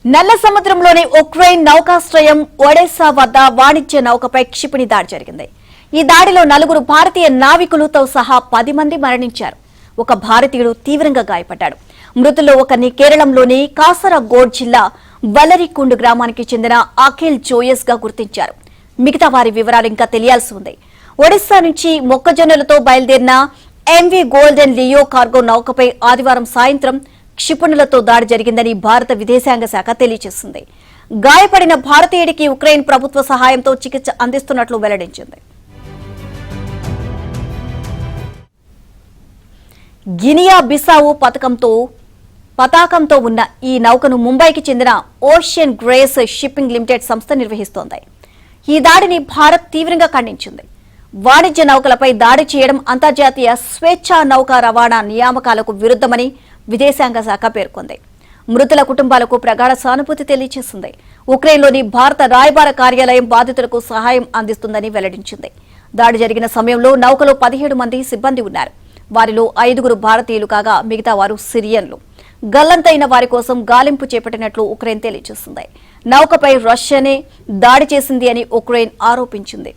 నల్ల సముద్రంలోని ఉక్రెయిన్ నౌకాశ్రయం ఒడెసా వద్ద వాణిజ్య నౌకపై క్షిపణి దాడి జరిగింది. ఈ దాడిలో 4 భారతీయ నావికులతో సహా 10 మంది మరణించారు. ఒక భారతీయుడు తీవ్రంగా గాయపడ్డాడు. మృతుల్లో ఒకరిని కేరళంలోని కాసరగోడ్ జిల్లా వలరికుండ్ గ్రామానికి చెందిన అఖిల్ జోయస్ గా గుర్తించారు. మిగతా వారి వివరాలు ఇంకా తెలియాల్సి ఉంది. ఒడిశా నుంచి మొక్కజొన్నలతో బయలుదేరిన ఎంవీ గోల్డెన్ లియో కార్గో నౌకపై ఆదివారం సాయంత్రం క్షిపణులతో దాడి జరిగిందని భారత విదేశాంగ శాఖ తెలియజేసింది. గాయపడిన భారతీయుడికి ఉక్రెయిన్ ప్రభుత్వ సహాయంతో చికిత్స అందిస్తున్నట్లు వెల్లడించింది. గినియా బిసావు పతాకంతో ఉన్న ఈ నౌకను ముంబైకి చెందిన ఓషియన్ గ్రేస్ షిప్పింగ్ లిమిటెడ్ సంస్థ నిర్వహిస్తోంది. ఈ దాడిని భారత్ తీవ్రంగా ఖండించింది. వాణిజ్య నౌకలపై దాడి చేయడం అంతర్జాతీయ స్వేచ్ఛా నౌకా రవాణా నియామకాలకు విరుద్ధమని విదేశాంగ శాఖ పేర్కొంది. మృతుల కుటుంబాలకు ప్రగాఢ సానుభూతి తెలియజేసింది. ఉక్రెయిన్లోని భారత రాయబార కార్యాలయం బాధితులకు సహాయం అందిస్తుందని వెల్లడించింది. దాడి జరిగిన సమయంలో నౌకలో 17 మంది సిబ్బంది ఉన్నారు. వారిలో 5 భారతీయులు కాగా మిగతా వారు సిరియన్లు. గల్లంతైన వారి కోసం గాలింపు చేపట్టినట్లు ఉక్రెయిన్ తెలియజేసింది. నౌకపై రష్యానే దాడి చేసింది అని ఉక్రెయిన్ ఆరోపించింది.